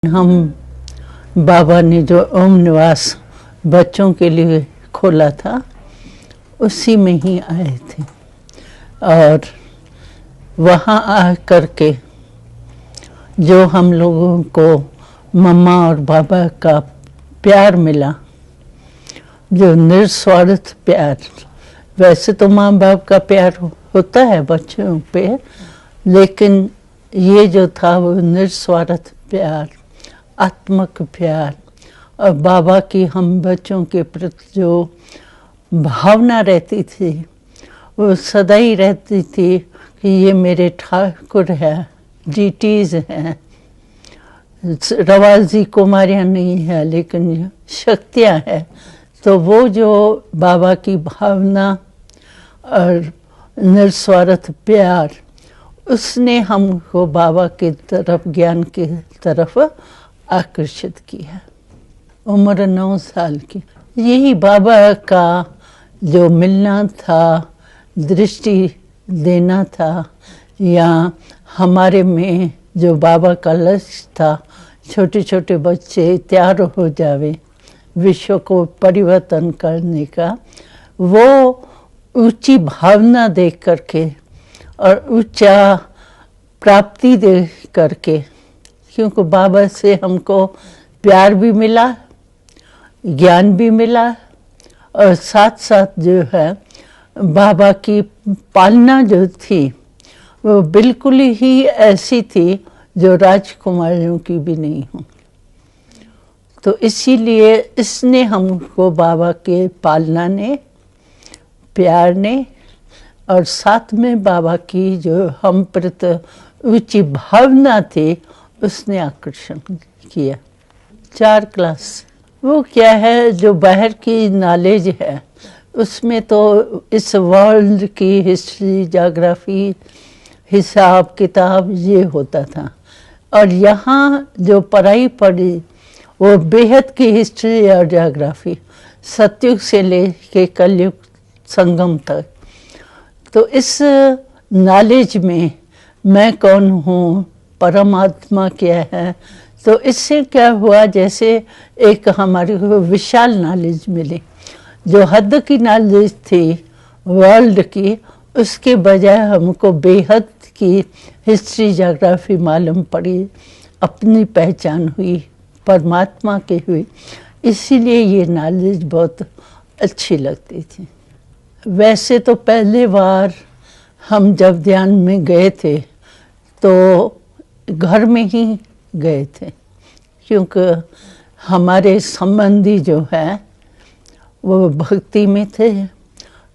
हम बाबा ने जो ओम निवास बच्चों के लिए खोला था उसी में ही आए थे और वहाँ आ करके जो हम लोगों को मम्मा और बाबा का प्यार मिला, जो निस्वार्थ प्यार। वैसे तो माँ बाप का प्यार होता है बच्चों पे, लेकिन ये जो था वो निस्वार्थ प्यार, आत्मक प्यार। और बाबा की हम बच्चों के प्रति जो भावना रहती थी वो सदा ही रहती थी कि ये मेरे ठाकुर है, डीटीज हैं, रवाजी कुमारियाँ नहीं है लेकिन शक्तियाँ हैं। तो वो जो बाबा की भावना और निस्वार्थ प्यार, उसने हमको बाबा की तरफ, ज्ञान की तरफ आकर्षित किया। उम्र 9 साल की, यही बाबा का जो मिलना था, दृष्टि देना था, या हमारे में जो बाबा का लक्ष्य था, छोटे छोटे बच्चे तैयार हो जावे विश्व को परिवर्तन करने का, वो ऊंची भावना देख करके और ऊंचा प्राप्ति देख करके, क्योंकि बाबा से हमको प्यार भी मिला, ज्ञान भी मिला, और साथ साथ जो है बाबा की पालना जो थी वो बिल्कुल ही ऐसी थी जो राजकुमारियों की भी नहीं हो। तो इसीलिए इसने हमको बाबा के पालना ने, प्यार ने, और साथ में बाबा की जो हम प्रति ऊंची भावना थी उसने आकर्षण किया। 4 क्लास, वो क्या है जो बाहर की नॉलेज है उसमें तो इस वर्ल्ड की हिस्ट्री, ज्योग्राफी, हिसाब किताब ये होता था, और यहाँ जो पढ़ाई पढ़ी वो बेहद की हिस्ट्री और ज्योग्राफी, सतयुग से लेके कलयुग संगम तक। तो इस नॉलेज में मैं कौन हूँ, परमात्मा क्या है, तो इससे क्या हुआ, जैसे एक हमारे को विशाल नॉलेज मिली। जो हद की नॉलेज थी वर्ल्ड की, उसके बजाय हमको बेहद की हिस्ट्री, ज्योग्राफी मालूम पड़ी, अपनी पहचान हुई, परमात्मा की हुई। इसीलिए ये नॉलेज बहुत अच्छी लगती थी। वैसे तो पहली बार हम जब ध्यान में गए थे तो घर में ही गए थे, क्योंकि हमारे संबंधी जो है वो भक्ति में थे,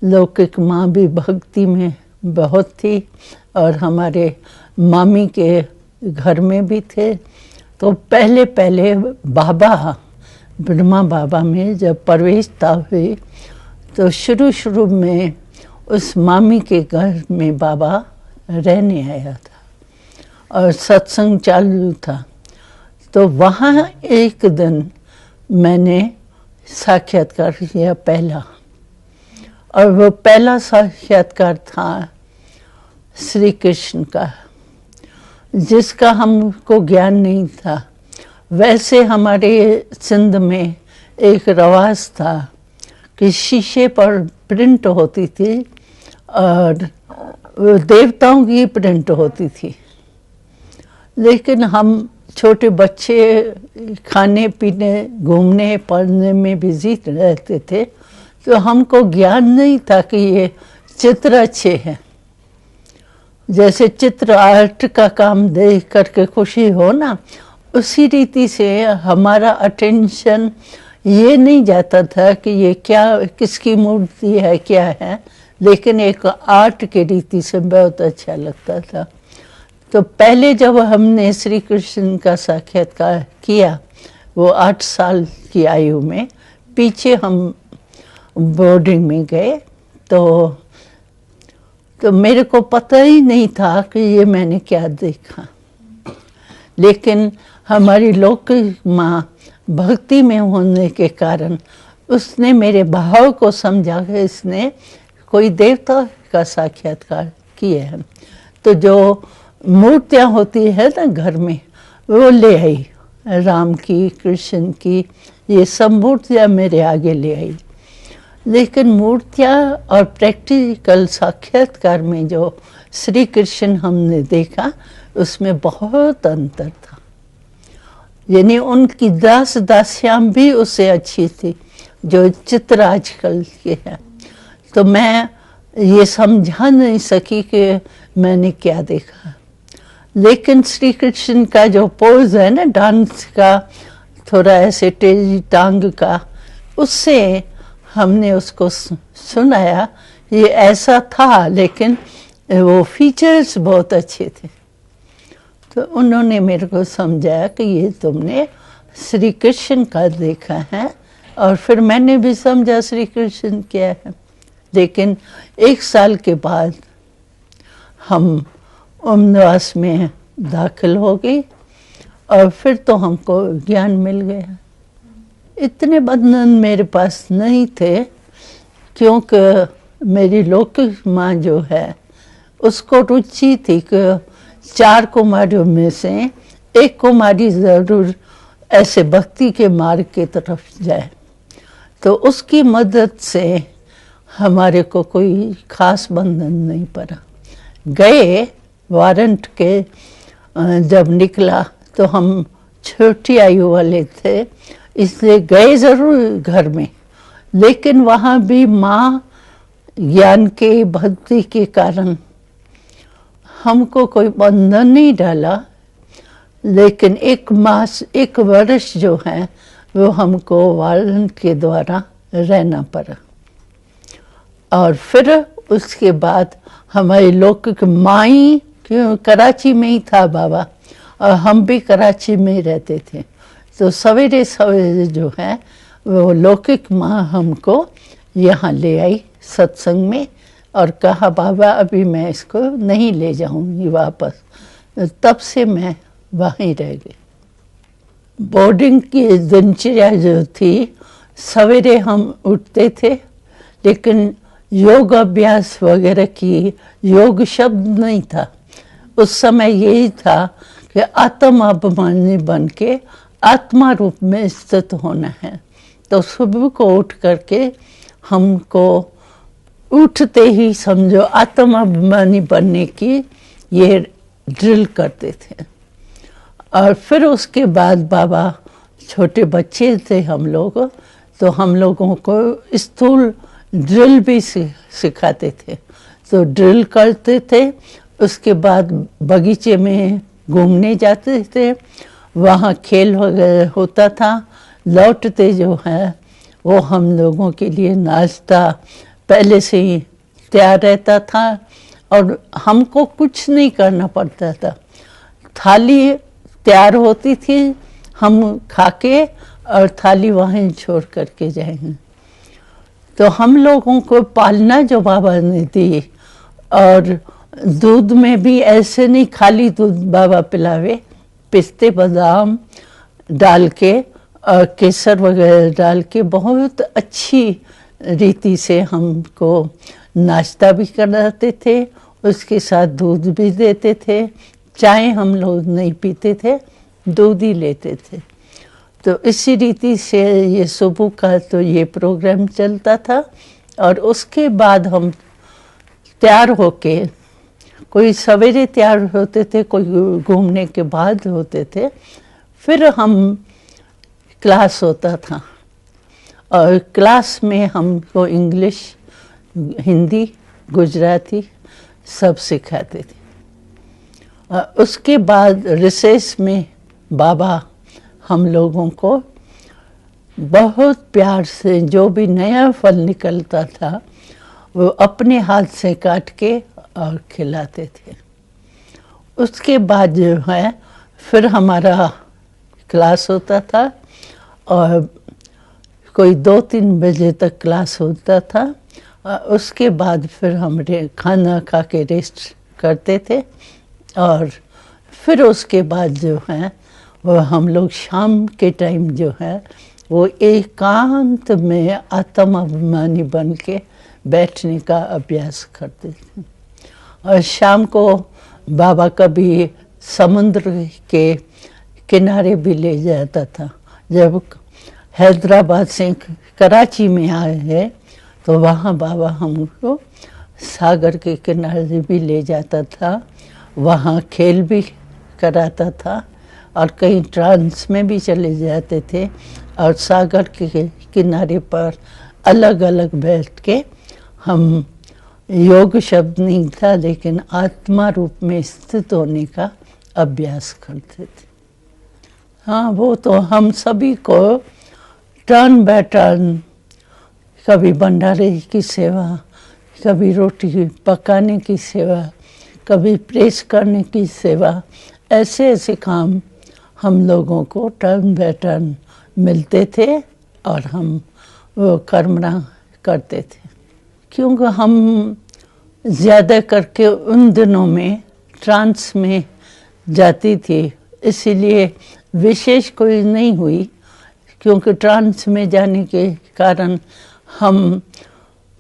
लौकिक माँ भी भक्ति में बहुत थी, और हमारे मामी के घर में भी थे। तो पहले पहले बाबा, ब्रह्मा बाबा में जब प्रवेशता हुई तो शुरू में उस मामी के घर में बाबा रहने आया था और सत्संग चालू था। तो वहाँ एक दिन मैंने साक्षात्कार किया पहला, और वो पहला साक्षात्कार था श्री कृष्ण का, जिसका हमको ज्ञान नहीं था। वैसे हमारे सिंध में एक रवाज था कि शीशे पर प्रिंट होती थी और देवताओं की प्रिंट होती थी, लेकिन हम छोटे बच्चे खाने पीने, घूमने, पढ़ने में बिजी रहते थे, तो हमको ज्ञान नहीं था कि ये चित्र अच्छे हैं। जैसे चित्र आर्ट का काम देख करके खुशी हो ना, उसी रीति से हमारा अटेंशन ये नहीं जाता था कि ये क्या, किसकी मूर्ति है, क्या है, लेकिन एक आर्ट के रीति से बहुत अच्छा लगता था। तो पहले जब हमने श्री कृष्ण का साक्षात्कार किया, वो 8 साल की आयु में, पीछे हम बोर्डिंग में गए, तो मेरे को पता ही नहीं था कि ये मैंने क्या देखा। लेकिन हमारी लौकिक माँ भक्ति में होने के कारण उसने मेरे भाव को समझा कि इसने कोई देवता का साक्षात्कार किया है। तो जो मूर्तियाँ होती है ना घर में, वो ले आई, राम की, कृष्ण की, ये सब मूर्तियाँ मेरे आगे ले आई। लेकिन मूर्तियाँ और प्रैक्टिकल साक्षात्कार में जो श्री कृष्ण हमने देखा, उसमें बहुत अंतर था। यानी उनकी दास दासियाँ भी उससे अच्छी थी जो चित्र आजकल के हैं। तो मैं ये समझा नहीं सकी कि मैंने क्या देखा। लेकिन श्री कृष्ण का जो पोज है ना, डांस का, थोड़ा ऐसे तेजी टांग का, उससे हमने उसको सुनाया। ये ऐसा था, लेकिन वो फीचर्स बहुत अच्छे थे। तो उन्होंने मेरे को समझाया कि ये तुमने श्री कृष्ण का देखा है, और फिर मैंने भी समझा श्री कृष्ण क्या है। लेकिन 1 साल के बाद हम उम्रवास में दाखिल हो गई, और फिर तो हमको ज्ञान मिल गया। इतने बंधन मेरे पास नहीं थे, क्योंकि मेरी लौकिक माँ जो है उसको रुचि थी कि 4 कुमारियों में से एक कुमारी ज़रूर ऐसे भक्ति के मार्ग की तरफ जाए। तो उसकी मदद से हमारे को कोई खास बंधन नहीं पड़ा। गए वारंट के जब निकला तो हम छोटी आयु वाले थे, इसलिए गए ज़रूर घर में, लेकिन वहाँ भी माँ ज्ञान के, भक्ति के कारण हमको कोई बंधन नहीं डाला। लेकिन 1 मास, 1 वर्ष जो है वो हमको वारंट के द्वारा रहना पड़ा। और फिर उसके बाद हमारे लौकिक माई, क्यों कराची में ही था बाबा, और हम भी कराची में ही रहते थे। तो सवेरे सवेरे जो है वो लौकिक माँ हमको यहाँ ले आई सत्संग में, और कहा बाबा अभी मैं इसको नहीं ले जाऊँगी वापस। तब से मैं वहीं रह गई। बोर्डिंग की दिनचर्या जो थी, सवेरे हम उठते थे, लेकिन योग अभ्यास वगैरह की, योग शब्द नहीं था उस समय। यही था कि आत्माभिमानी बन के आत्मा रूप में स्थित होना है। तो सुबह को उठ करके हमको उठते ही समझो आत्माभिमानी बनने की ये ड्रिल करते थे। और फिर उसके बाद बाबा, छोटे बच्चे थे हम लोग, तो हम लोगों को स्थूल ड्रिल भी सिखाते थे। तो ड्रिल करते थे, उसके बाद बगीचे में घूमने जाते थे, वहाँ खेल वगैरह होता था। लौटते जो है वो हम लोगों के लिए नाश्ता पहले से ही तैयार रहता था, और हमको कुछ नहीं करना पड़ता था। थाली तैयार होती थी, हम खा के और थाली वहीं छोड़ करके जाएंगे। तो हम लोगों को पालना जो बाबा ने दी, और दूध में भी ऐसे नहीं खाली दूध बाबा पिलावे, पिस्ते बादाम डाल के और केसर वगैरह डाल के बहुत अच्छी रीति से हमको नाश्ता भी कराते थे, उसके साथ दूध भी देते थे। चाय हम लोग नहीं पीते थे, दूध ही लेते थे। तो इसी रीति से ये सुबह का तो ये प्रोग्राम चलता था। और उसके बाद हम तैयार होके, कोई सवेरे तैयार होते थे, कोई घूमने के बाद होते थे। फिर हम क्लास होता था, और क्लास में हमको इंग्लिश, हिंदी, गुजराती सब सिखाते थे। उसके बाद रिसेस में बाबा हम लोगों को बहुत प्यार से जो भी नया फल निकलता था वो अपने हाथ से काट के और खिलाते थे। उसके बाद जो है फिर हमारा क्लास होता था, और कोई 2-3 बजे तक क्लास होता था। उसके बाद फिर हम खाना खा के रेस्ट करते थे, और फिर उसके बाद जो है वो हम लोग शाम के टाइम जो है वो एकांत में आत्माभिमानी बन के बैठने का अभ्यास करते थे। और शाम को बाबा कभी समुद्र के किनारे भी ले जाता था। जब हैदराबाद से कराची में आए हैं तो वहाँ बाबा हमको सागर के किनारे भी ले जाता था, वहाँ खेल भी कराता था और कहीं ट्रांस में भी चले जाते थे और सागर के किनारे पर अलग अलग बैठ के हम, योग शब्द नहीं था लेकिन आत्मा रूप में स्थित होने का अभ्यास करते थे। हाँ, वो तो हम सभी को टर्न बाय टर्न, कभी भंडारे की सेवा, कभी रोटी पकाने की सेवा, कभी प्रेस करने की सेवा, ऐसे ऐसे काम हम लोगों को टर्न बाय टर्न मिलते थे और हम वो कर्मणा करते थे। क्योंकि हम ज़्यादा करके उन दिनों में ट्रांस में जाती थी, इसीलिए विशेष कोई नहीं हुई, क्योंकि ट्रांस में जाने के कारण हम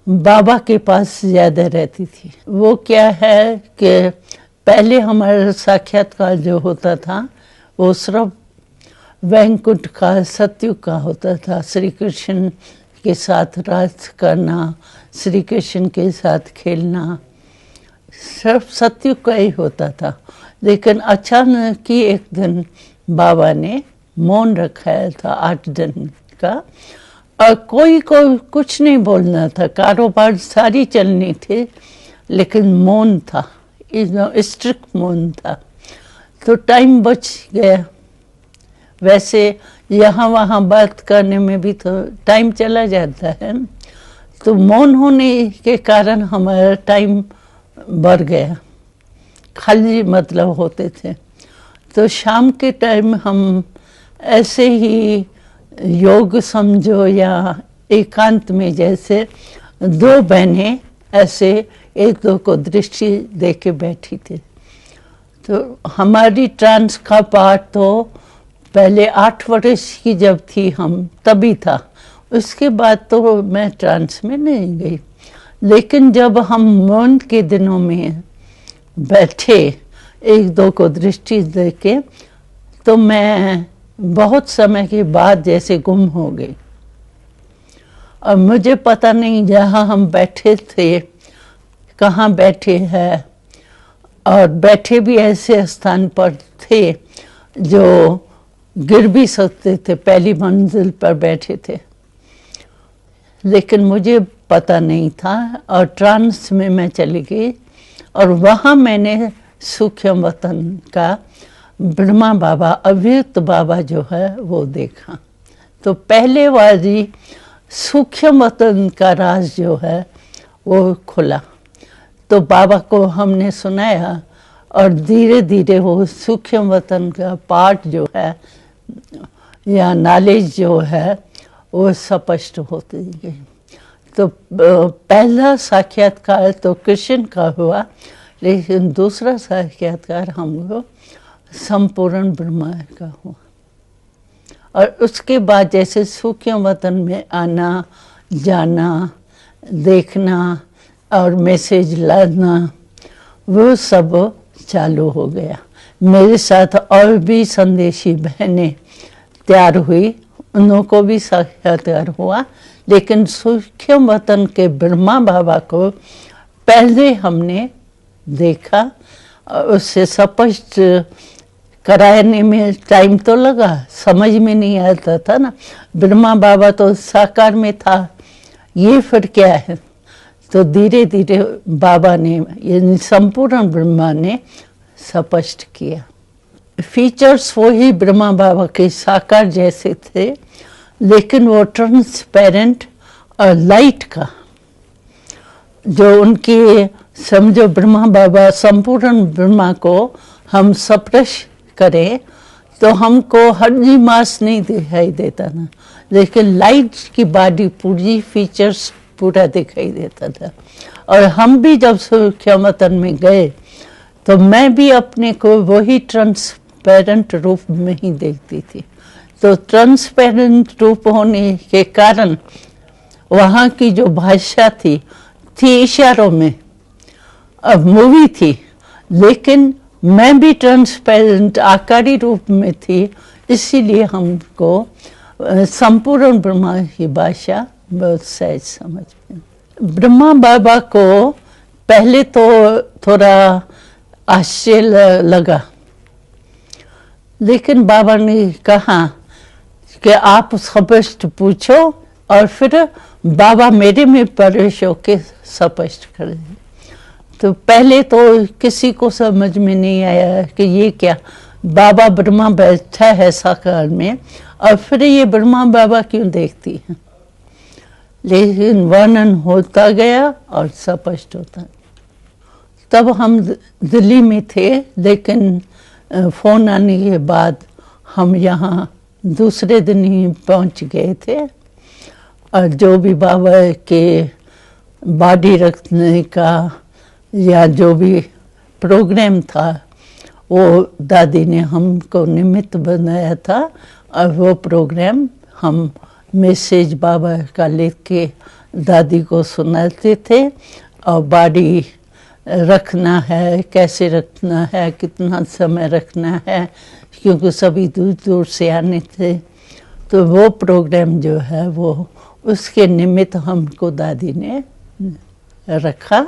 बाबा के पास ज़्यादा रहती थी। वो क्या है कि पहले हमारा साक्षात्कार जो होता था वो सिर्फ वैकुंठ का, सतयुग का होता था। श्री कृष्ण के साथ रास करना, श्री कृष्ण के साथ खेलना, सिर्फ सतयुग का ही होता था। लेकिन अचानक ही एक दिन बाबा ने मौन रखाया था 8 दिन का, और कोई को कुछ नहीं बोलना था, कारोबार सारी चलनी थी, लेकिन मौन था, स्ट्रिक्ट मौन था। तो टाइम बच गया। वैसे यहाँ वहाँ बात करने में भी तो टाइम चला जाता है, तो मौन होने के कारण हमारा टाइम बढ़ गया, खाली मतलब होते थे। तो शाम के टाइम हम ऐसे ही योग समझो या एकांत में, जैसे 2 बहनें ऐसे एक दो को दृष्टि दे के बैठी थी। तो हमारी ट्रांस का पाठ तो पहले 8 वर्ष की जब थी हम तभी था, उसके बाद तो मैं ट्रांस में नहीं गई। लेकिन जब हम मौन के दिनों में बैठे एक दो को दृष्टि दे के, तो मैं बहुत समय के बाद जैसे गुम हो गई, और मुझे पता नहीं जहाँ हम बैठे थे कहाँ बैठे हैं, और बैठे भी ऐसे स्थान पर थे जो गिर भी सकते थे, पहली मंजिल पर बैठे थे, लेकिन मुझे पता नहीं था। और ट्रांस में मैं चली गई और वहाँ मैंने सूक्ष्म वतन का ब्रह्मा बाबा, अव्यक्त बाबा जो है वो देखा। तो पहले वाली सूक्ष्म वतन का राज जो है वो खुला। तो बाबा को हमने सुनाया और धीरे धीरे वो सूक्ष्म वतन का पाठ जो है या नॉलेज जो है वो स्पष्ट होती गई। तो पहला साक्षात्कार तो कृष्ण का हुआ, लेकिन दूसरा साक्षात्कार हमको संपूर्ण ब्रह्मा का हुआ। और उसके बाद जैसे सूक्ष्म वतन में आना जाना, देखना और मैसेज लाना, वो सब चालू हो गया। मेरे साथ और भी संदेशी बहनें तैयार हुई, उन्हों को भी साक्षात्कार हुआ, लेकिन सूक्ष्म वतन के ब्रह्मा बाबा को पहले हमने देखा। उससे स्पष्ट कराने में टाइम तो लगा, समझ में नहीं आता था ना, ब्रह्मा बाबा तो साकार में था, ये फिर क्या है। तो धीरे धीरे बाबा ने, यानी संपूर्ण ब्रह्मा ने स्पष्ट किया। फीचर्स वही ब्रह्मा बाबा के साकार जैसे थे, लेकिन वो ट्रांसपेरेंट और लाइट का, जो उनके समझो ब्रह्मा बाबा संपूर्ण ब्रह्मा को हम स्पर्श करें तो हमको हड्डी मांस नहीं दिखाई देता ना, लेकिन लाइट की बॉडी पूरी फीचर्स पूरा दिखाई देता था। और हम भी जब सूक्ष्मतन में गए तो मैं भी अपने को वही ट्रांसपेरेंट रूप में ही देखती थी। तो ट्रांसपेरेंट रूप होने के कारण वहाँ की जो भाषा थी इशारों में। अब मूवी थी, लेकिन मैं भी ट्रांसपेरेंट आकारी रूप में थी, इसीलिए हमको संपूर्ण ब्रह्मा की भाषा बहुत सहज समझ में। ब्रह्मा बाबा को पहले तो थोड़ा आश्चर्य लगा, लेकिन बाबा ने कहा कि आप स्पष्ट पूछो और फिर बाबा मेरे में प्रवेश होके स्पष्ट कर दें। तो पहले तो किसी को समझ में नहीं आया कि ये क्या, बाबा ब्रह्मा बैठा है साकार में और फिर ये ब्रह्मा बाबा क्यों देखती है। लेकिन वर्णन होता गया और स्पष्ट होता। तब हम दिल्ली में थे, लेकिन फ़ोन आने के बाद हम यहाँ दूसरे दिन ही पहुँच गए थे। और जो भी बाबा के बॉडी रखने का या जो भी प्रोग्राम था, वो दादी ने हमको निमित्त बनाया था और वो प्रोग्राम हम मैसेज बाबा का लिख के दादी को सुनाते थे। और बॉडी रखना है, कैसे रखना है, कितना समय रखना है, क्योंकि सभी दूर दूर से आने थे। तो वो प्रोग्राम जो है वो उसके निमित्त हमको दादी ने रखा।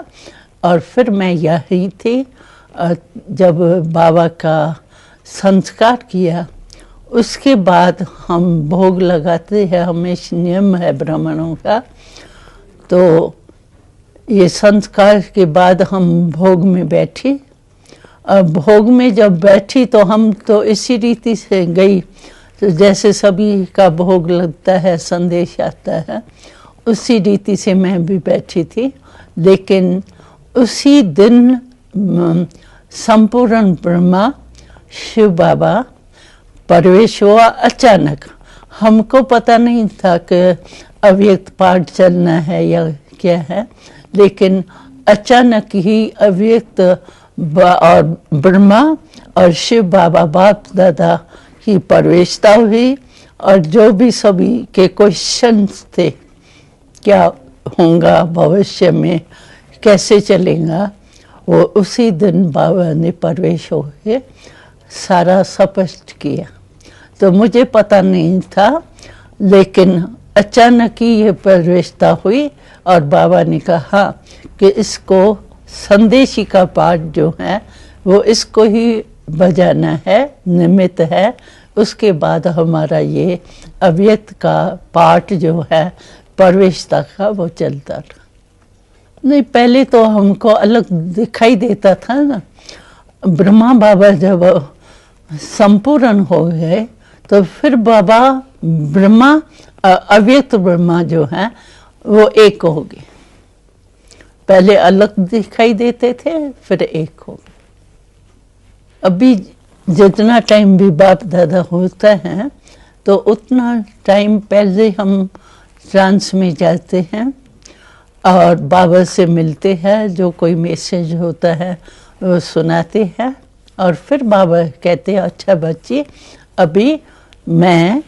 और फिर मैं यही थी। जब बाबा का संस्कार किया उसके बाद हम भोग लगाते हैं, हमेशा नियम है ब्राह्मणों का। तो ये संस्कार के बाद हम भोग में बैठी। और भोग में जब बैठी तो हम तो इसी रीति से गई, तो जैसे सभी का भोग लगता है, संदेश आता है, उसी रीति से मैं भी बैठी थी। लेकिन उसी दिन संपूर्ण ब्रह्मा शिव बाबा प्रवेश हुआ अचानक। हमको पता नहीं था कि अव्यक्त पाठ चलना है या क्या है, लेकिन अचानक ही अव्यक्त और ब्रह्मा और शिव बाबा बाप दादा की प्रवेशता हुई। और जो भी सभी के क्वेश्चंस थे, क्या होगा भविष्य में, कैसे चलेगा, वो उसी दिन बाबा ने प्रवेश होके सारा स्पष्ट किया। तो मुझे पता नहीं था, लेकिन अचानक ही ये प्रवेशता हुई और बाबा ने कहा कि इसको संदेशी का पाठ जो है वो इसको ही बजाना है, निमित्त है। उसके बाद हमारा ये अव्यक्त का पाठ जो है प्रवेशता का वो चलता था। नहीं, पहले तो हमको अलग दिखाई देता था ना। ब्रह्मा बाबा जब संपूर्ण हो गए तो फिर बाबा ब्रह्मा अव्यक्त ब्रह्मा जो है वो एक हो गए। पहले अलग दिखाई देते थे, फिर एक हो गए। अभी जितना टाइम भी बाप दादा होता है तो उतना टाइम पहले हम ट्रांस में जाते हैं और बाबा से मिलते हैं। जो कोई मैसेज होता है वो सुनाते हैं और फिर बाबा कहते हैं, अच्छा बच्चे, अभी मैं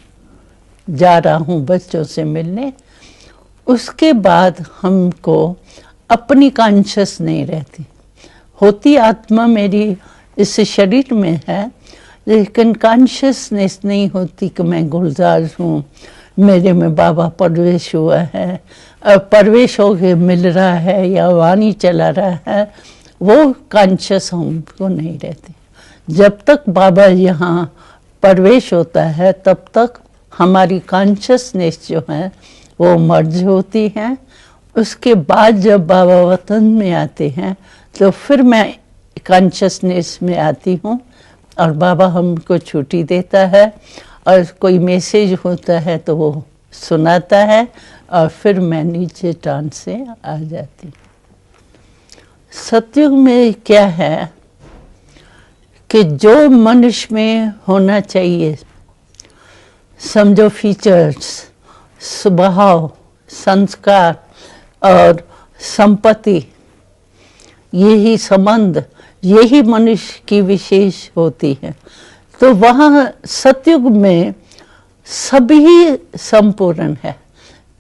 जा रहा हूँ बच्चों से मिलने। उसके बाद हमको अपनी कॉन्शियस नहीं रहती होती। आत्मा मेरी इस शरीर में है, लेकिन कॉन्शियसनेस नहीं होती कि मैं गुलजार हूँ, मेरे में बाबा प्रवेश हुआ है, प्रवेश होके मिल रहा है या वाणी चला रहा है, वो कॉन्शियस हमको नहीं रहती। जब तक बाबा यहाँ प्रवेश होता है तब तक हमारी कॉन्शियसनेस जो है वो मर्ज होती है। उसके बाद जब बाबा वतन में आते हैं तो फिर मैं कॉन्शियसनेस में आती हूँ और बाबा हमको छुट्टी देता है और कोई मैसेज होता है तो वो सुनाता है और फिर मैं नीचे ट्रांस से आ जाती हूँ। सतयुग में क्या है कि जो मनुष्य में होना चाहिए, समझो फीचर्स, स्वभाव, संस्कार और संपत्ति, यही संबंध, यही मनुष्य की विशेष होती है। तो वहाँ सतयुग में सभी संपूर्ण है।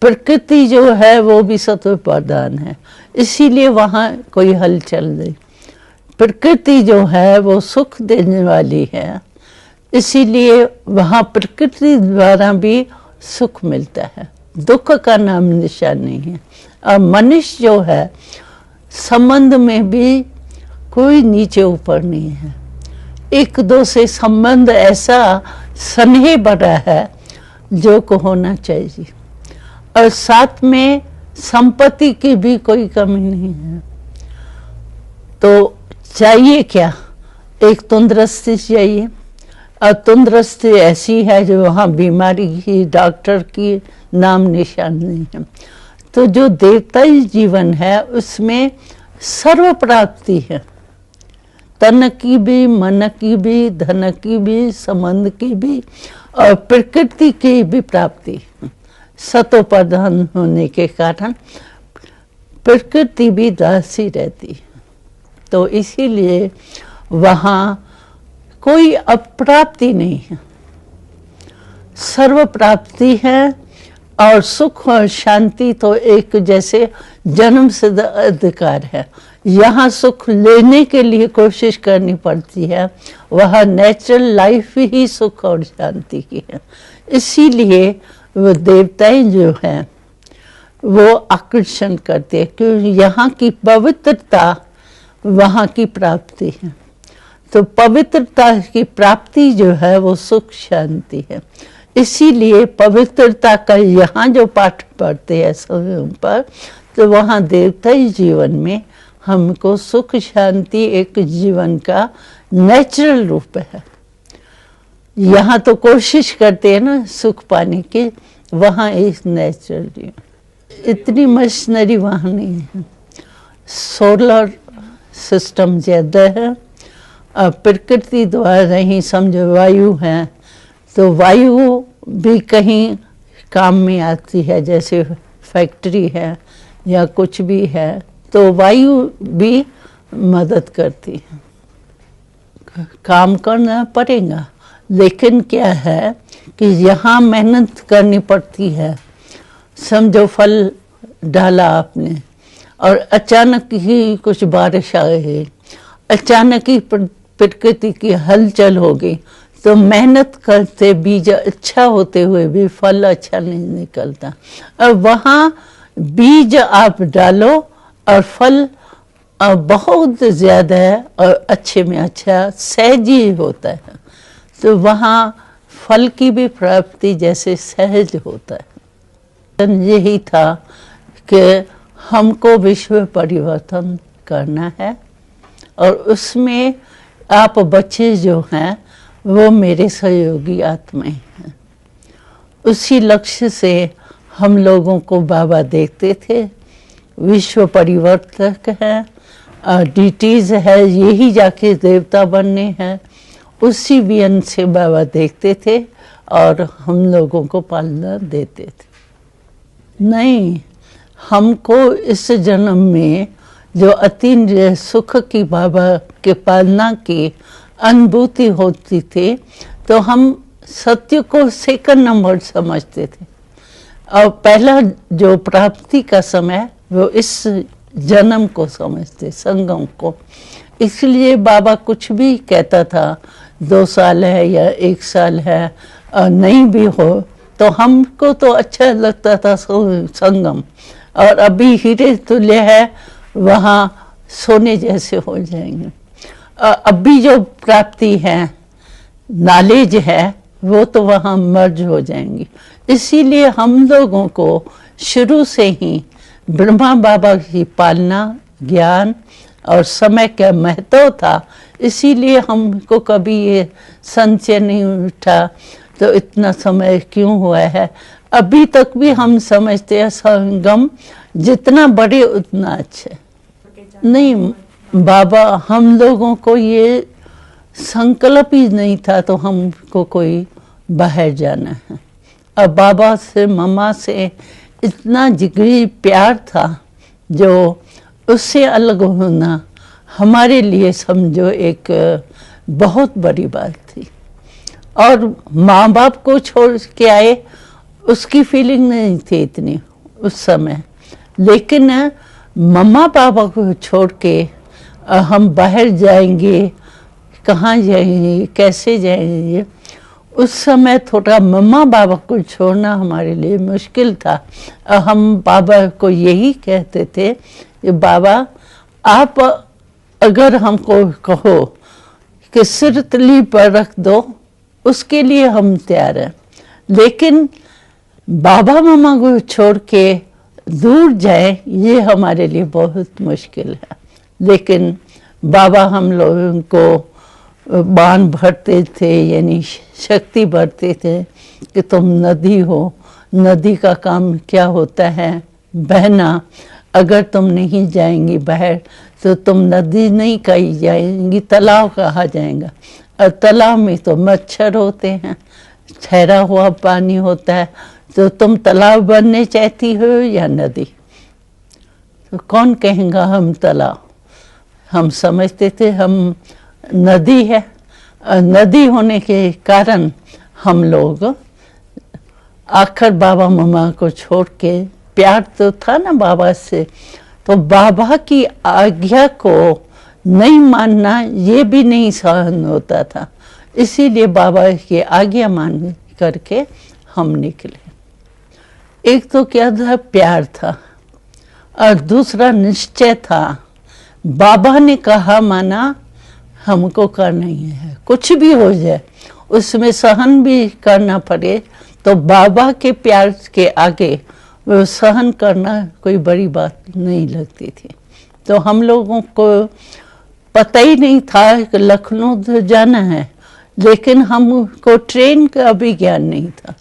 प्रकृति जो है वो भी सत्व प्रधान है, इसीलिए वहाँ कोई हलचल नहीं। प्रकृति जो है वो सुख देने वाली है, इसीलिए वहाँ प्रकृति द्वारा भी सुख मिलता है, दुख का नाम निशान नहीं है। और मनुष्य जो है संबंध में भी कोई नीचे ऊपर नहीं है, एक दो से संबंध ऐसा स्नेह बड़ा है जो को होना चाहिए, और साथ में संपत्ति की भी कोई कमी नहीं है। तो चाहिए क्या? एक तंदुरुस्ती चाहिए, और तंदुरुस्ती ऐसी है जो वहाँ बीमारी की डॉक्टर की नाम निशान नहीं है। तो जो देवताई जीवन है उसमें सर्व प्राप्ति है, तन की भी, मन की भी, धन की भी, संबंध की भी, और प्रकृति की भी प्राप्ति। सतो प्रधान होने के कारण प्रकृति भी दासी रहती है, तो इसीलिए वहाँ कोई अप्राप्ति नहीं है, सर्व प्राप्ति है। और सुख और शांति तो एक जैसे जन्म सिद्ध अधिकार है, यहाँ सुख लेने के लिए कोशिश करनी पड़ती है, वह नेचुरल लाइफ ही सुख और शांति की है। इसीलिए वो देवताएं जो हैं वो आकर्षण करते हैं, क्योंकि यहाँ की पवित्रता वहाँ की प्राप्ति है। तो पवित्रता की प्राप्ति जो है वो सुख शांति है। इसीलिए पवित्रता का यहाँ जो पाठ पढ़ते हैं समय पर, तो वहाँ देवताई जीवन में हमको सुख शांति एक जीवन का नेचुरल रूप है। यहाँ तो कोशिश करते हैं ना सुख पाने की, वहाँ इस नेचुरल इतनी मशीनरी वहाँ नहीं है। सोलर सिस्टम ज़्यादा है, प्रकृति द्वारा ही समझो वायु है, तो वायु भी कहीं काम में आती है, जैसे फैक्ट्री है या कुछ भी है, तो वायु भी मदद करती है। काम करना पड़ेगा, लेकिन क्या है कि यहाँ मेहनत करनी पड़ती है। समझो फल डाला आपने और अचानक ही कुछ बारिश आ गई, अचानक ही प्रकृति की हलचल हो गई, तो मेहनत करते बीज अच्छा होते हुए भी फल अच्छा नहीं निकलता। और वहाँ बीज आप डालो और फल बहुत ज़्यादा है और अच्छे में अच्छा सहज ही होता है, तो वहाँ फल की भी प्राप्ति जैसे सहज होता है। यही था कि हमको विश्व परिवर्तन करना है, और उसमें आप बच्चे जो हैं वो मेरे सहयोगी आत्माएं हैं। उसी लक्ष्य से हम लोगों को बाबा देखते थे, विश्व परिवर्तक है, डीटीज है, यही जाके देवता बनने हैं, उसी वियन से बाबा देखते थे और हम लोगों को पालना देते थे। नहीं, हमको इस जन्म में जो अति सुख की बाबा के पालना की अनुभूति होती थी, तो हम सत्य को सेकंड नंबर समझते थे, और पहला जो प्राप्ति का समय वो इस जन्म को समझते, संगम को। इसलिए बाबा कुछ भी कहता था, 2 साल है या 1 साल है, और नहीं भी हो तो हमको तो अच्छा लगता था संगम, और अभी हीरे तुल्य है, वहाँ सोने जैसे हो जाएंगे। अभी जो प्राप्ति है, नॉलेज है, वो तो वहाँ मर्ज हो जाएंगी। इसीलिए हम लोगों को शुरू से ही ब्रह्मा बाबा की पालना, ज्ञान और समय का महत्व था। इसीलिए हमको कभी ये संशय नहीं उठा तो इतना समय क्यों हुआ है। अभी तक भी हम समझते हैं संगम जितना बड़े उतना अच्छा। नहीं बाबा, हम लोगों को ये संकल्प ही नहीं था तो हमको कोई बाहर जाना है। अब बाबा से, मम्मा से इतना जिगरी प्यार था, जो उससे अलग होना हमारे लिए समझो एक बहुत बड़ी बात थी। और माँ बाप को छोड़ के आए, उसकी फीलिंग नहीं थी इतनी उस समय, लेकिन मम्मा पापा को छोड़ के हम बाहर जाएंगे, कहाँ जाएंगे, कैसे जाएंगे। उस समय थोड़ा मम्मा बाबा को छोड़ना हमारे लिए मुश्किल था। हम बाबा को यही कहते थे कि बाबा आप अगर हमको कहो कि सिर तली पर रख दो, उसके लिए हम तैयार हैं, लेकिन बाबा मम्मा को छोड़ के दूर जाए ये हमारे लिए बहुत मुश्किल है। लेकिन बाबा हम लोगों को बाण भरते थे, यानी शक्ति भरते थे कि तुम नदी हो, नदी का काम क्या होता है, बहना। अगर तुम नहीं जाएंगी बाहर तो तुम नदी नहीं कही जाएंगी, तालाब कहा जाएगा, और तालाब में तो मच्छर होते हैं, ठहरा हुआ पानी होता है, तो तुम तालाब बनने चाहती हो या नदी। तो कौन कहेगा हम तालाब। हम समझते थे हम नदी है, नदी होने के कारण हम लोग आखिर बाबा मम्मा को छोड़ के, प्यार तो था ना बाबा से, तो बाबा की आज्ञा को नहीं मानना ये भी नहीं सहन होता था। इसीलिए बाबा की आज्ञा मान करके हम निकले। एक तो क्या था, प्यार था, और दूसरा निश्चय था। बाबा ने कहा माना, हमको करना ही है, कुछ भी हो जाए, उसमें सहन भी करना पड़े, तो बाबा के प्यार के आगे वो सहन करना कोई बड़ी बात नहीं लगती थी। तो हम लोगों को पता ही नहीं था कि लखनऊ तो जाना है, लेकिन हमको ट्रेन का भी ज्ञान नहीं था।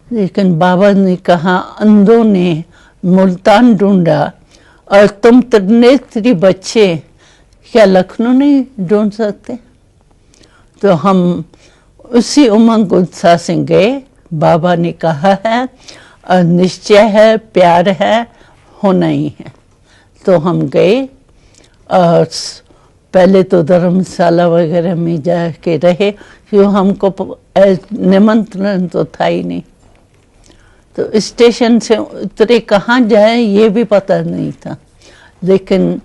लेकिन बाबा ने कहा, अंधों ने मुल्तान ढूंढा और तुम त्रिनेत्री बच्चे क्या लखनऊ नहीं ढूंढ सकते। तो हम उसी उमंग उत्साह से गए। बाबा ने कहा है और निश्चय है, प्यार है, होना ही है। तो हम गए और पहले तो धर्मशाला वगैरह में जाके रहे, क्यों हमको निमंत्रण तो था ही नहीं। तो स्टेशन से उतरे, कहाँ जाए ये भी पता नहीं था, लेकिन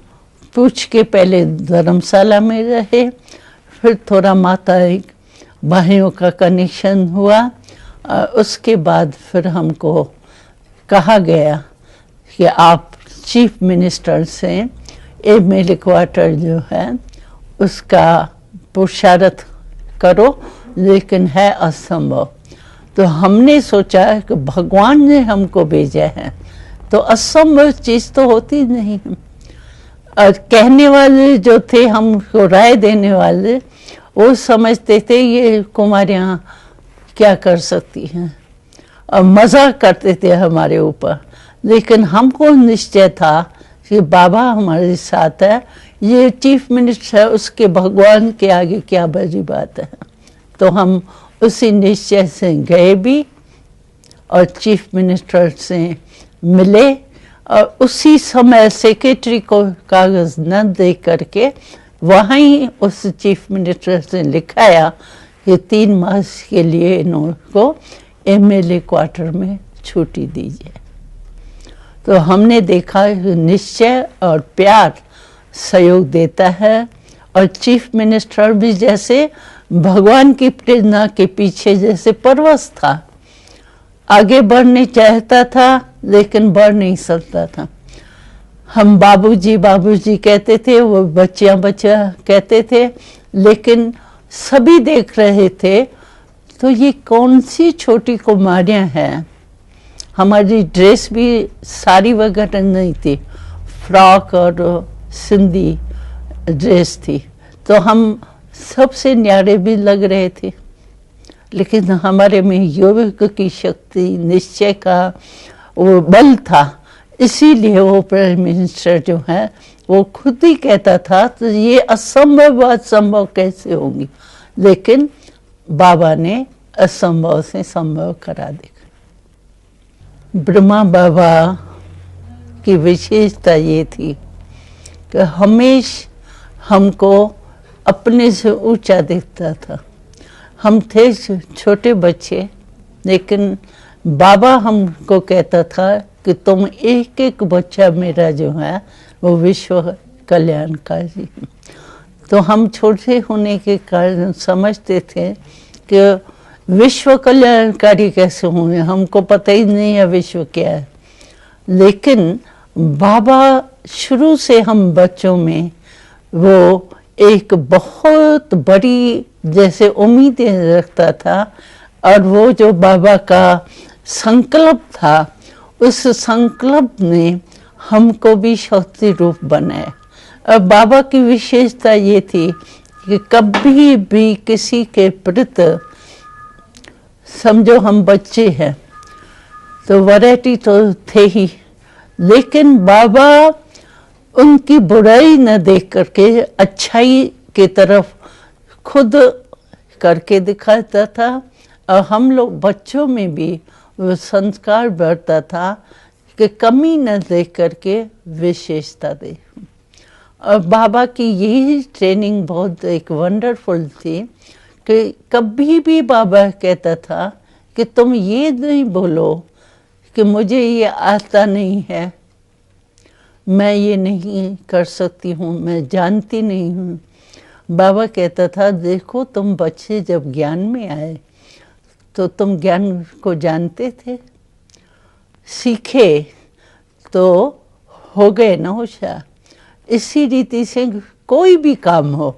पूछ के पहले धर्मशाला में रहे, फिर थोड़ा माता भाइयों का कनेक्शन हुआ। उसके बाद फिर हमको कहा गया कि आप चीफ मिनिस्टर से एमएलए क्वार्टर जो है उसका पुरुषार्थ करो, लेकिन है असंभव। तो हमने सोचा कि भगवान ने हमको भेजा है, तो असंभव चीज़ तो होती नहीं। और कहने वाले जो थे, हमको राय देने वाले, वो समझते थे ये कुमारियाँ क्या कर सकती हैं, और मजाक करते थे हमारे ऊपर। लेकिन हमको निश्चय था कि बाबा हमारे साथ है, ये चीफ मिनिस्टर है, उसके भगवान के आगे क्या बड़ी बात है। तो हम उसी निश्चय से गए भी और चीफ मिनिस्टर से मिले, और उसी समय सेक्रेटरी को कागज़ न दे करके वहाँ ही उस चीफ मिनिस्टर से लिखाया कि 3 मास के लिए इनको एमएलए क्वार्टर में छुट्टी दीजिए। तो हमने देखा कि निश्चय और प्यार सहयोग देता है, और चीफ मिनिस्टर भी जैसे भगवान की प्रेरणा के पीछे जैसे परवश था, आगे बढ़ने चाहता था लेकिन बढ़ नहीं सकता था। हम बाबूजी बाबूजी कहते थे, वो बच्चियां बच्चा कहते थे, लेकिन सभी देख रहे थे तो ये कौन सी छोटी कुमारियां हैं। हमारी ड्रेस भी साड़ी वगैरह नहीं थी, फ्रॉक और सिंधी ड्रेस थी, तो हम सबसे न्यारे भी लग रहे थे। लेकिन हमारे में योग की शक्ति, निश्चय का वो बल था, इसीलिए वो प्राइम मिनिस्टर जो है वो खुद ही कहता था तो ये असंभव बात संभव कैसे होगी, लेकिन बाबा ने असंभव से संभव करा दिया। ब्रह्मा बाबा की विशेषता ये थी कि हमेशा हमको अपने से ऊंचा दिखता था। हम थे छोटे बच्चे, लेकिन बाबा हमको कहता था कि तुम एक एक बच्चा मेरा जो है वो विश्व कल्याणकारी। तो हम छोटे होने के कारण समझते थे कि विश्व कल्याणकारी कैसे होंगे, हमको पता ही नहीं है विश्व क्या है। लेकिन बाबा शुरू से हम बच्चों में वो एक बहुत बड़ी जैसे उम्मीदें रखता था, और वो जो बाबा का संकल्प था, उस संकल्प ने हमको भी शक्ति रूप बनाया। और बाबा की विशेषता ये थी कि कभी भी किसी के प्रति, समझो हम बच्चे हैं तो वैरायटी तो थे ही, लेकिन बाबा उनकी बुराई न देख करके अच्छाई की तरफ खुद करके दिखाता था। और हम लोग बच्चों में भी वो संस्कार बढ़ता था कि कमी न देख करके विशेषता दे। और बाबा की यही ट्रेनिंग बहुत एक वंडरफुल थी कि कभी भी बाबा कहता था कि तुम ये नहीं बोलो कि मुझे ये आता नहीं है, मैं ये नहीं कर सकती हूँ, मैं जानती नहीं हूँ। बाबा कहता था देखो तुम बच्चे जब ज्ञान में आए तो तुम ज्ञान को जानते थे, सीखे तो हो गए ना होशियार। इसी रीति से कोई भी काम हो,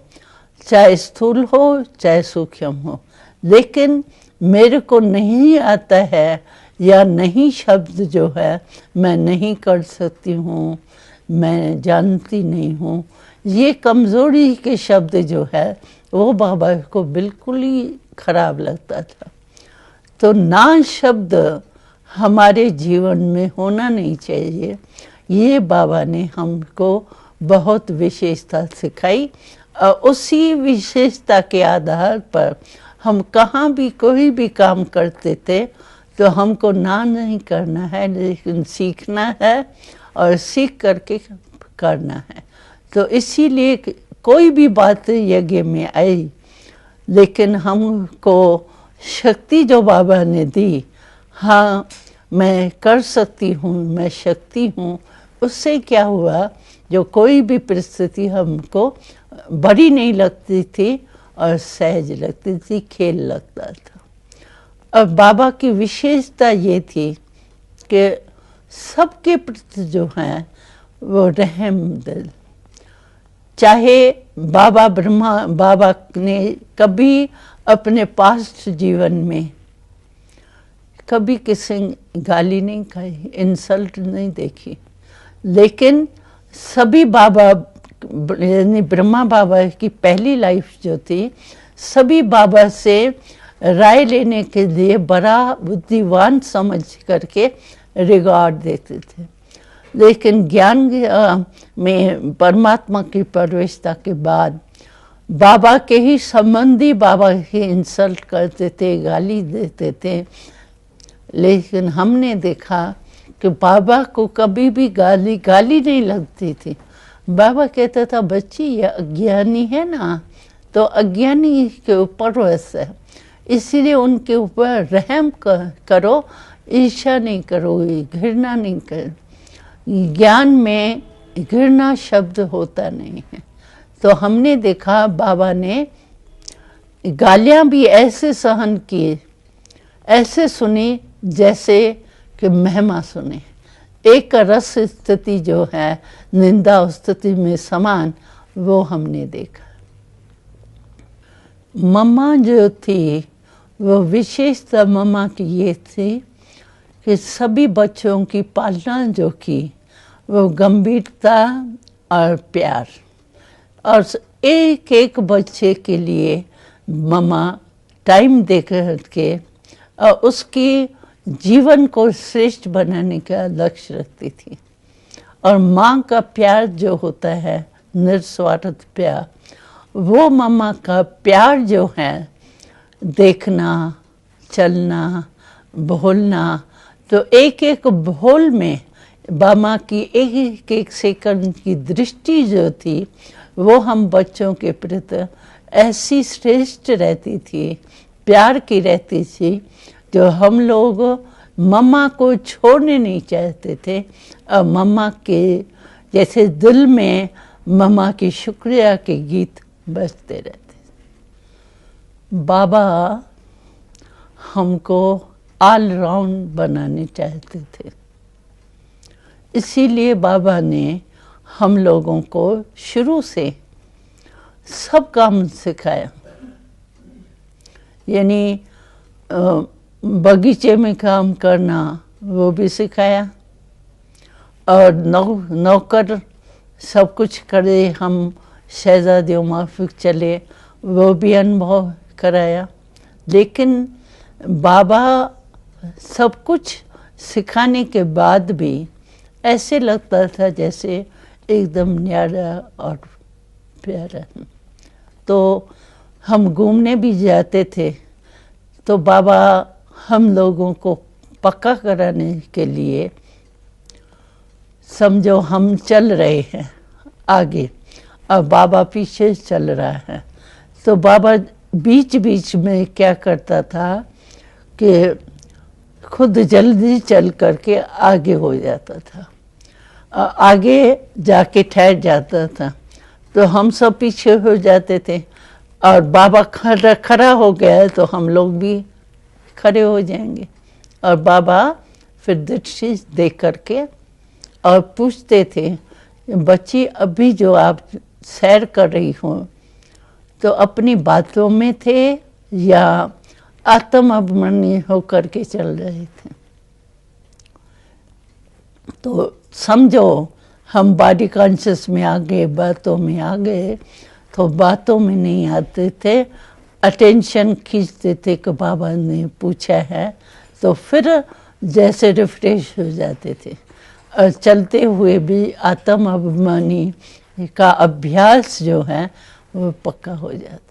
चाहे स्थूल हो चाहे सूक्ष्म हो, लेकिन मेरे को नहीं आता है या नहीं शब्द जो है मैं नहीं कर सकती हूँ, मैं जानती नहीं हूँ, ये कमज़ोरी के शब्द जो है वो बाबा को बिल्कुल ही खराब लगता था। तो ना शब्द हमारे जीवन में होना नहीं चाहिए, ये बाबा ने हमको बहुत विशेषता सिखाई। और उसी विशेषता के आधार पर हम कहाँ भी कोई भी काम करते थे तो हमको ना नहीं करना है, लेकिन सीखना है और सीख करके करना है। तो इसीलिए कोई भी बात यज्ञ में आई, लेकिन हमको शक्ति जो बाबा ने दी, हाँ मैं कर सकती हूँ, मैं शक्ति हूँ, उससे क्या हुआ, जो कोई भी परिस्थिति हमको बड़ी नहीं लगती थी और सहज लगती थी, खेल लगता था। और बाबा की विशेषता ये थी कि सबके प्रति जो है वो रहम दिल। चाहे बाबा ने कभी अपने पास्ट जीवन में कभी किसी गाली नहीं खाई, इंसल्ट नहीं देखी, लेकिन सभी बाबा यानी ब्रह्मा बाबा की पहली लाइफ जो थी, सभी बाबा से राय लेने के लिए बड़ा बुद्धिवान समझ करके रिगार्ड देते थे। लेकिन ज्ञान में परमात्मा की प्रवेशता के बाद बाबा के ही संबंधी बाबा की इंसल्ट करते थे, गाली देते थे। लेकिन हमने देखा कि बाबा को कभी भी गाली नहीं लगती थी। बाबा कहता था बच्ची ये अज्ञानी है ना, तो अज्ञानी के ऊपर वैसे है, इसीलिए उनके ऊपर रहम करो, ईर्ष्या नहीं करो, घृणा नहीं करो। ज्ञान में घृणा शब्द होता नहीं है। तो हमने देखा बाबा ने गालियाँ भी ऐसे सहन किए, ऐसे सुनी जैसे कि महिमा सुने। एक रस स्थिति जो है निंदा स्थिति में समान, वो हमने देखा। मम्मा जो थी वो विशेषता मम्मा की ये थी कि सभी बच्चों की पालना जो की वो गंभीरता और प्यार, और एक एक बच्चे के लिए मम्मा टाइम दे करके और उसकी जीवन को श्रेष्ठ बनाने का लक्ष्य रखती थी। और माँ का प्यार जो होता है निस्वार्थ प्यार, वो मम्मा का प्यार जो है देखना, चलना, बोलना, तो एक एक बोल में मामा की एक एक सेकंड की दृष्टि जो थी वो हम बच्चों के प्रति ऐसी श्रेष्ठ रहती थी, प्यार की रहती थी, जो हम लोग मम्मा को छोड़ने नहीं चाहते थे। और मम्मा के जैसे दिल में मम्मा की शुक्रिया के गीत बजते रहते। बाबा हमको ऑल राउंड बनाने चाहते थे, इसीलिए बाबा ने हम लोगों को शुरू से सब काम सिखाया। यानी बगीचे में काम करना वो भी सिखाया, और नौकर सब कुछ करे, हम शहजादियों माफिक चले, वो भी अनुभव कराया। लेकिन बाबा सब कुछ सिखाने के बाद भी ऐसे लगता था जैसे एकदम न्यारा और प्यारा। तो हम घूमने भी जाते थे तो बाबा हम लोगों को पक्का कराने के लिए, समझो हम चल रहे हैं आगे और बाबा पीछे चल रहा है, तो बाबा बीच बीच में क्या करता था कि खुद जल्दी चल करके आगे हो जाता था, आगे जाके ठहर जाता था, तो हम सब पीछे हो जाते थे। और बाबा खड़ा हो गया तो हम लोग भी खड़े हो जाएंगे, और बाबा फिर दृष्टि देख करके और पूछते थे, बच्ची अभी जो आप सैर कर रही हो तो अपनी बातों में थे या आत्म अभिमानी होकर के चल रहे थे? तो समझो हम बॉडी कॉन्शियस में आ गए, बातों में आ गए, तो बातों में नहीं आते थे, अटेंशन खींचते थे कि बाबा ने पूछा है, तो फिर जैसे रिफ्रेश हो जाते थे। और चलते हुए भी आत्म अभिमानी का अभ्यास जो है वो पक्का हो जाता।